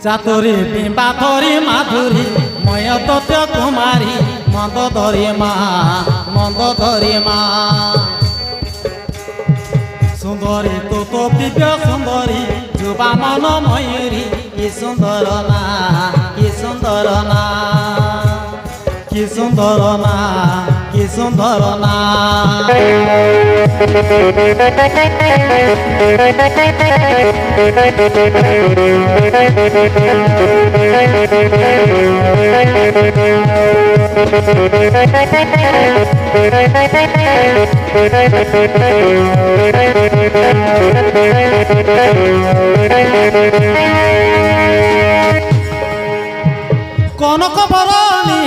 চাতুরী বিম্বা ধরি মাধুরী ময় তত্ত্ব কুমারী মন্দ ধরি মা সুন্দরী তত দিব্য সুন্দরী যুবা মন ময়ূরী কি সুন্দর না কি সুন্দর না কি সুন্দর না কি সুন্দর না কনক বরণী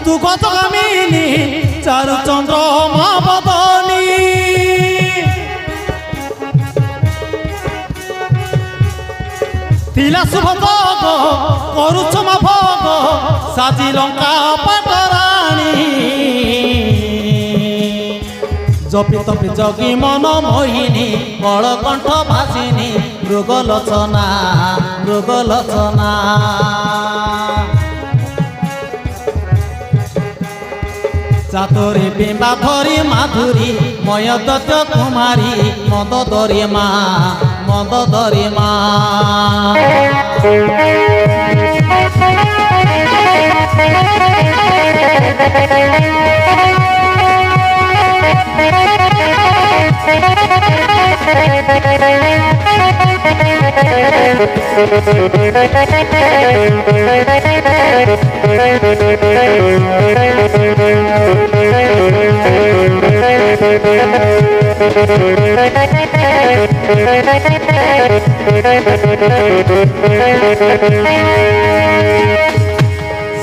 তু গত কামিনী চারু চন্দ্র মহাবদনী ଥିଲା শুভ যোগ କରୁଛ ମା ଭୋଗ ସାଜି ଲଙ୍କା ପାଟରାଣୀ ଜପି ତପି ଜଗି ମନ ମୋହିନୀ କଳକଣ୍ଠ ଭାସିନୀ ମୃଗଲୋଚନା ମୃଗଲୋଚନା চাতুরী বিম্বা ধরি মাধুরী ময় দত্ত কুমারী মদ ধরি মা মদ ধরি মা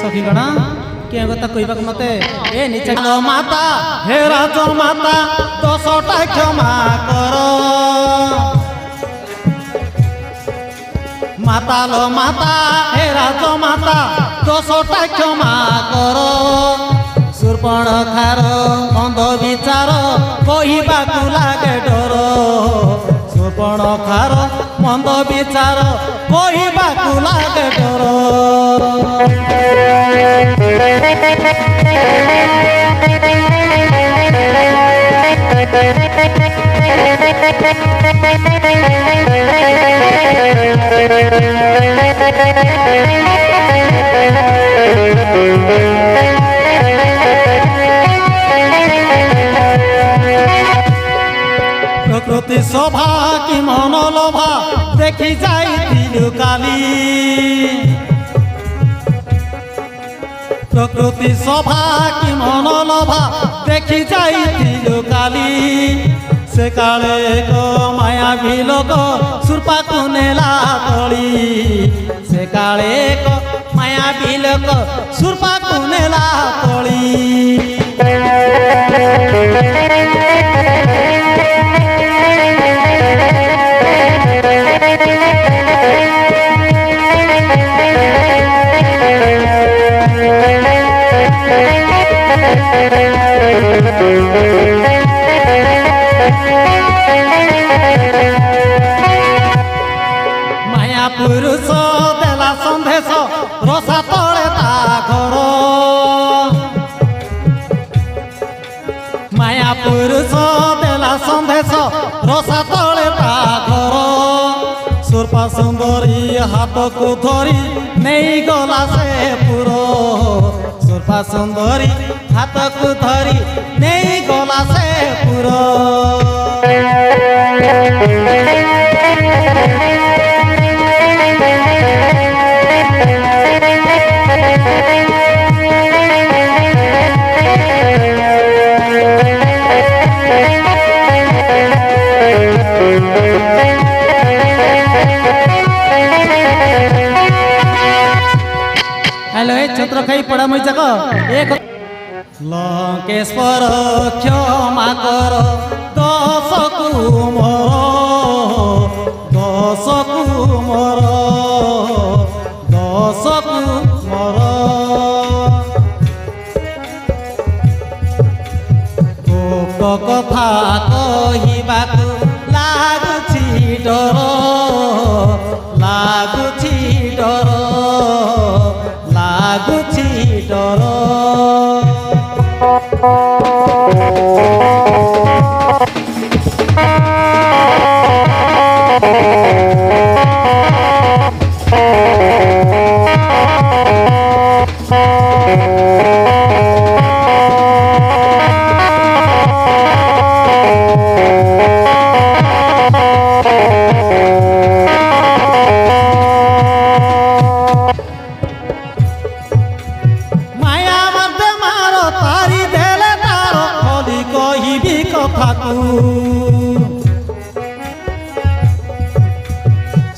সখী গণ কে কথা কইবাক মতে এ নিচে মাতা হে রাজ মাতা দশটা ক্ষমা কর মাতাল মাতা হে রাজ মাতা দশটা ক্ষমা কর সুর্পণখার মন্দ বিচার কহিবাকু লাগে ডর সুর্পণখার মন্দ বিচার কহিবাকু লাগে ডর প্রকৃতি শোভা কি মনোলোভা দেখি যাইতিলু কালি প্রকৃতি শোভা কি মনোলোভা দেখি যাইতিলু কালি সে কালে গো মায়াবী লোক সুরপাকু নেলা তলি সে কালে গো মায়াবী লোক সুরপাকু নেলা তলি মায়া পুরুষ দেলা সন্দেশ রসা তলে তা ঘর মায়া পুরুষ দেলা সন্দেশ রসা তলে তা ঘর সুরপা সুন্দরী হাতকু ধরি নেই গলা সে পুর সুরপা সুন্দরী হাতকু ধরি নেই গলা সে পুর हेलो छत्र खाई पड़ा मैं जगह एक ଲଙ୍କେଶ୍ୱର କ୍ଷମା କର ଦୋଷକୁ ମୋର ଦୋଷକୁ ମୋର ଗୋପ କଥା କହିବାକୁ ଲାଗୁଛି ଡର ଲାଗୁଛି ଡର ଲାଗୁଛି ଡର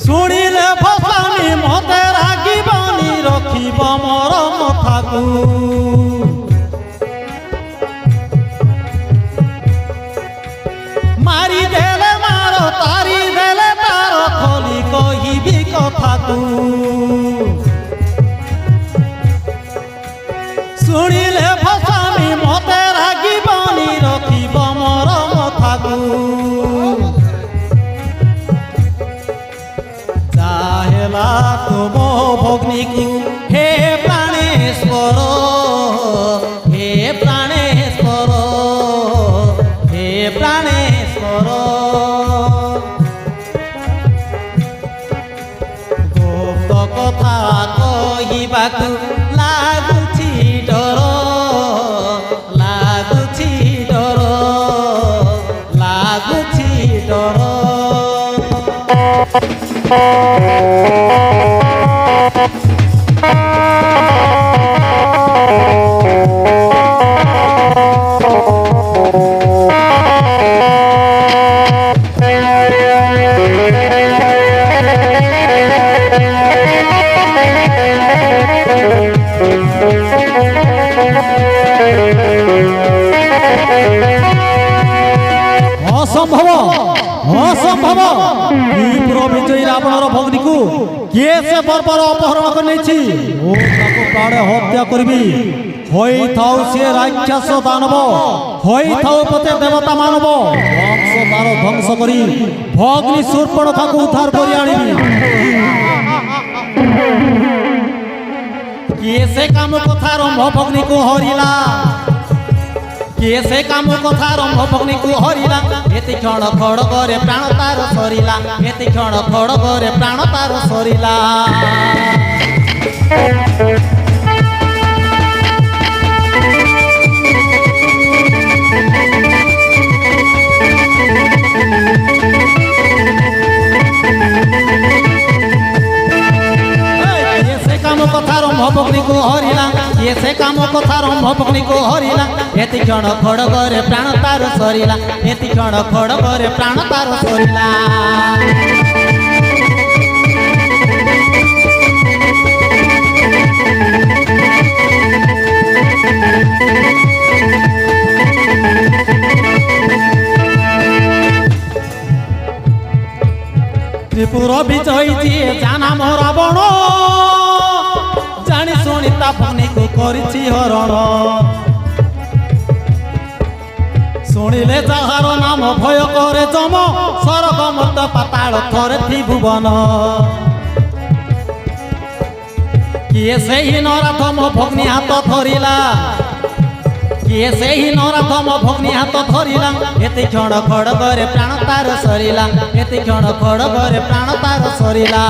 ଶୁଣିଲେ ଭସାଣି ମତେ ରାଗିବନି ରଖିବ ମୋର କଥାକୁ ମାରିଦେଲେ ମାର ତାରିଦେଲେ ତାର ଖୋଲି କହିବି କଥାକୁ ଶୁଣିଲେ ଭସାଣି ମତେ ରାଗିବନି ରଖିବ ମୋର କଥାକୁ ଚାହେଲା ତୁମ ଭଗ୍ନୀକୁ ହେ ପ୍ରାଣେଶ୍ୱର ହେ ପ୍ରାଣେଶ୍ୱର ହେ ପ୍ରାଣେଶ୍ୱର ଗୁପ୍ତ କଥା କହିବାକୁ ଲାଗୁଛି ଡର ଲାଗୁଛି ଡର ଲାଗୁଛି ଡର ଅସମ୍ଭବ ଅସମ୍ଭବ ବିପ୍ର ବିଜୟୀ ରାବଣର ଭଗ୍ନୀକୁ କିଏ ସେ ବର୍ବର ଅପହରଣ କରି ନେଇଛି ଓ ତାକୁ ପ୍ରାଣେ ହତ୍ୟା କରିବି ହୋଇଥାଉ ସିଏ ରାକ୍ଷସ ଦାନବ ହୋଇଥାଉ ପତେ ଦେବତା ମାନବ ବଂଶ ତାର ଧ୍ୱଂସ କରି ଭଗ୍ନୀ ଶୂର୍ପଣଖାକୁ ଉଦ୍ଧାର କରି ଆଣିବି କିଏ ସେ କାମ କଥା ରମ୍ଭ ଭଗ୍ନୀକୁ ହରିଲା କିଏ ସେ କାମ କଥା ରମ୍ଭ ଭଗ୍ନୀକୁ ହରିଲା ଏତି କ୍ଷଣ ଖଡ଼ଗରେ ପ୍ରାଣ ତାର ସରିଲା ଏତି କ୍ଷଣ ଖଡ଼ଗରେ ପ୍ରାଣ ତାର ସରିଲା କଥା ରମ୍ଭ ଭଗ୍ନୀକୁ ହରିଲା କିଏ ସେ କାମ କଥା ରମ୍ଭ ଭଗ୍ନୀକୁ ହରିଲା ଏତି କ୍ଷଣ ଖଡ଼ଗରେ ପ୍ରାଣ ତାର ସରିଲା ଏତି କ୍ଷଣ ଖଡ଼ଗରେ ପ୍ରାଣ ତାର ସରିଲା ତ୍ରିପୁର ବିଜୟୀ ଯିଏ ଜାନା ମୋ ରାବଣ ଜାଣି ଶୁଣି ତା ଭଗ୍ନୀକୁ କରିଛି ହରଣ ଶୁଣିଲେ ଯାହାର ନାମ ଭୟ କରେ ଯମ ସ୍ୱର୍ଗ ମର୍ତ୍ତ ପାତାଳ ଥରେ ତ୍ରିଭୁବନ କିଏ ସେହି ନରାଧ ମୋ ଭଗ୍ନୀ ହାତ ଧରିଲା କିଏ ସେହି ନରାଧ ମୋ ଭଗ୍ନୀ ହାତ ଧରିଲା ଏତେ କ୍ଷଣ ଖଡ଼ଗରେ ପ୍ରାଣ ତାର ସରିଲା ଏତେ କ୍ଷଣ ଖଡ଼ଗରେ ପ୍ରାଣ ତାର ସରିଲା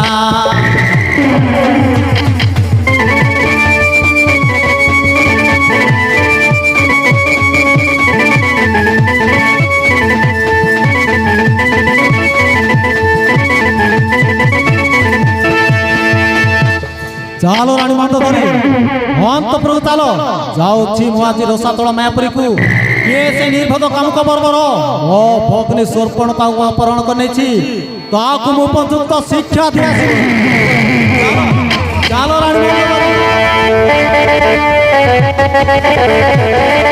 ଚାଲ ରାଣୀ ମଣ୍ଡୋଦରୀ ଅନ୍ତପୁରକୁ ଚାଲ ଯାଉଛି ମୁଁ ଆଜି ରୋଷାତଳ ମାୟାପୁରୀକୁ କିଏ ସେ ନିର୍ଭଦ କାମୁକ ବର୍ବର ଓ ଭଗ୍ନୀ ଶୂର୍ପଣଖାକୁ ଅପହରଣ କରି ନେଇଛି ତାକୁ ମୁଁ ଉପଯୁକ୍ତ ଶିକ୍ଷା ଦିଆ ଚାଲ ରାଣୀ ମଣ୍ଡୋଦରୀ